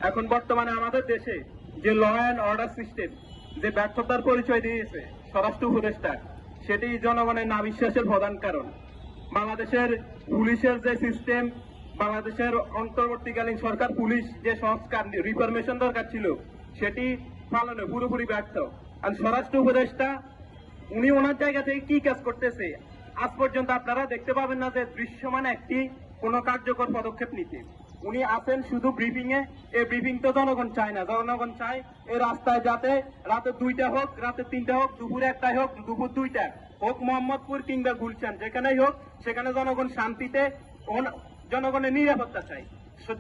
এখন বর্তমানে আমাদের দেশে যে ল অ্যান্ড অর্ডার সিস্টেম যে ব্যর্থতার পরিচয় দিয়েছে স্বরাষ্ট্র উপদেষ্টা, সেটি জনগণের না বিশ্বাসের প্রধান কারণ। বাংলাদেশের পুলিশের যে সিস্টেম, বাংলাদেশের অন্তর্বর্তীকালীন সরকার পুলিশ যে সংস্কার রিফরমেশন দরকার ছিল, সেটি পালনে পুরোপুরি ব্যর্থ। আর স্বরাষ্ট্র উপদেষ্টা উনি ওনার জায়গা থেকে কি কাজ করতেছে আজ পর্যন্ত আপনারা দেখতে পাবেন না যে দৃশ্যমান একটি কোনো কার্যকর পদক্ষেপ নিতে। উনি আছেন শুধু ব্রিফিং এ। এই ব্রিফিং তো জনগণ চায় না। জনগণ চায় এই রাস্তায় যাতে রাতে 2টা হোক, রাতে 3টা হোক, দুপুরে 1টায় হোক, দুপুর 2টা হোক, মোহাম্মদপুর কিংবা গুলশান যেখানেই হোক, সেখানে জনগণ শান্তিতে জনগণের নিরাপত্তা চায়।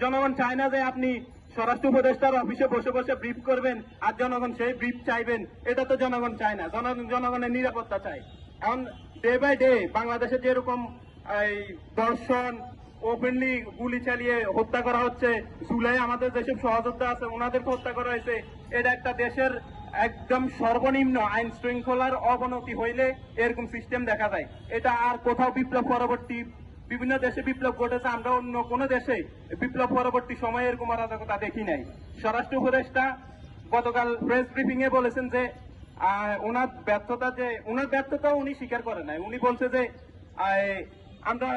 জনগণ চায় না যে আপনি স্বরাষ্ট্র উপদেষ্টার অফিসে বসে বসে ব্রিফ করবেন আর জনগণ সেই ব্রিফ চাইবেন। এটা তো জনগণ চায় না। জনগণের নিরাপত্তা চায়। এখন ডে বাই ডে বাংলাদেশে যেরকম এই দর্শন, ওপেনলি গুলি চালিয়ে হত্যা করা হচ্ছে, জুলাই আমাদের যেসব সহযোদ্ধা আছে ওনাদেরকে হত্যা করা হয়েছে, এটা একটা দেশের একদম সর্বনিম্ন আইন শৃঙ্খলার অবনতি হইলে এরকম সিস্টেম দেখা যায়। এটা আর কোথাও বিপ্লব পরবর্তী বিভিন্ন দেশে বিপ্লব ঘটেছে, আমরা অন্য কোনো দেশে বিপ্লব পরবর্তী সময়ে এরকম অরাজকতা দেখি নাই। স্বরাষ্ট্র উপদেষ্টা গতকাল প্রেস ব্রিফিং এ বলেছেন যে ওনার ব্যর্থতা উনি স্বীকার করেন নাই। উনি বলছে যে আমরা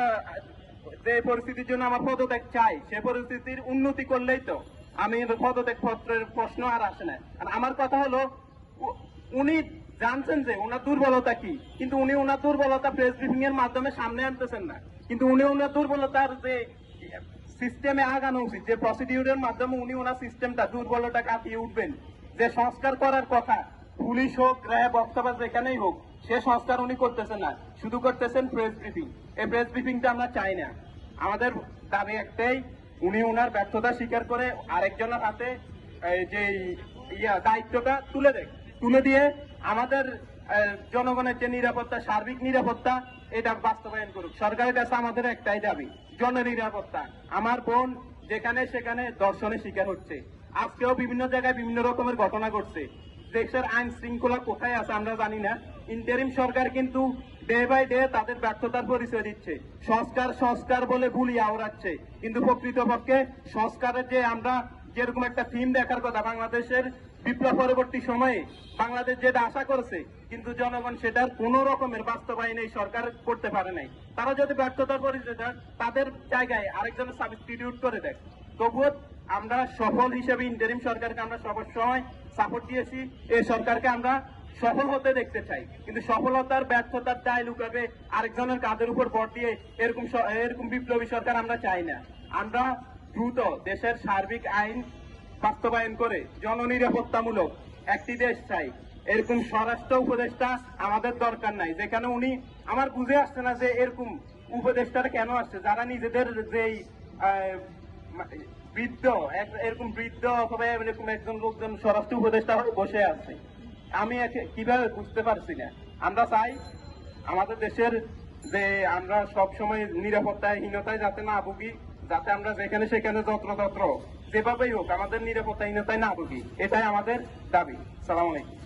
যে পরিস্থিতির জন্য আমার পদত্যাগ চাই, সে পরিস্থিতির উন্নতি করলেই তো আমি পদত্যাগ পত্রের প্রশ্ন আর আসে না। আর আমার কথা হলো, উনি জানছেন যে ওনার দুর্বলতা কি, কিন্তু উনি ওনার দুর্বলতা প্রেস ব্রিফিং এর মাধ্যমে সামনে আনতেছেন না। কিন্তু উনি ওনার দুর্বলতার যে সিস্টেমে আগানো উচিত, যে প্রসিডিউরের মাধ্যমে উনি ওনার সিস্টেমটা দুর্বলতা কাটিয়ে উঠবেন, যে সংস্কার করার কথা পুলিশ হোক, র্যাব, বক্তব্য যেখানেই হোক, সে সংস্কার উনি করতেছেন না, শুধু করতেছেন প্রেস ব্রিফিং। এই প্রেস ব্রিফিংটা আমরা চাই না। আমাদের দাবি একটাই, উনি ওনার ব্যর্থতা স্বীকার করে আরেকজনের হাতে যে দায়িত্বটা তুলে দিয়ে আমাদের জনগণের যে নিরাপত্তা, সার্বিক নিরাপত্তা, এটা বাস্তবায়ন করুক। সরকারের কাছে আমাদের একটাই দাবি, জননিরাপত্তা। আমার বোন যেখানে সেখানে ধর্ষণের শিকার হচ্ছে, আজকেও বিভিন্ন জায়গায় বিভিন্ন রকমের ঘটনা ঘটছে। দেশের আইন শৃঙ্খলা কোথায় আছে আমরা জানি না। ইন্টারিম সরকার কিন্তু ডে বাই ডে তাদের ব্যর্থতার পরিচয় দিচ্ছে। সংস্কার বলে বুলি আওড়াচ্ছে, কিন্তু প্রকৃতপক্ষে সংস্কারের যে আমরা যেরকম একটা থিম দেখার কথা বাংলাদেশের বিপ্লব পরবর্তী সময়ে বাংলাদেশ যেটা আশা করছে, কিন্তু জনগণ সেটার কোন রকমের বাস্তবায়ন এই সরকার করতে পারে নাই। তারা যদি ব্যর্থতার পরিচয় দেয়, তাদের জায়গায় আরেকজনের সাবস্টিটিউট করে দেয়। তবুও আমরা সফল হিসেবে ইন্টারিম সরকারকে আমরা সবসময় সাপোর্ট দিয়েছি। এই সরকারকে আমরা সফল হতে দেখতে চাই, কিন্তু সফলতার ব্যর্থতার দায় লুকাবে আরেকজনের কাঁধের উপর ভর দিয়ে এরকম বিপ্লবী সরকার আমরা চাই না। আমরা দ্রুত দেশের সার্বিক আইন বাস্তবায়ন করে জননিরাপত্তামূলক একটি দেশ চাই। এরকম স্বরাষ্ট্র উপদেষ্টা আমাদের দরকার নাই, যেখানে উনি আমার বুঝে আসছে না যে এরকম উপদেষ্টারা কেন আসছে, যারা নিজেদের যেই এরকম বৃদ্ধ অথবা এরকম একজন লোকজন স্বরাষ্ট্র উপদেষ্টা বসে আছে। আমি কিভাবে বুঝতে পারছি না। আমরা চাই আমাদের দেশের যে আমরা সব সময় নিরাপত্তাহীনতায় যাতে না ভুগি, যাতে আমরা যেখানে সেখানে যত্রতত্র যেভাবেই হোক আমাদের নিরাপত্তাহীনতায় না ভুগি, এটাই আমাদের দাবি। সালাম আলাইকুম।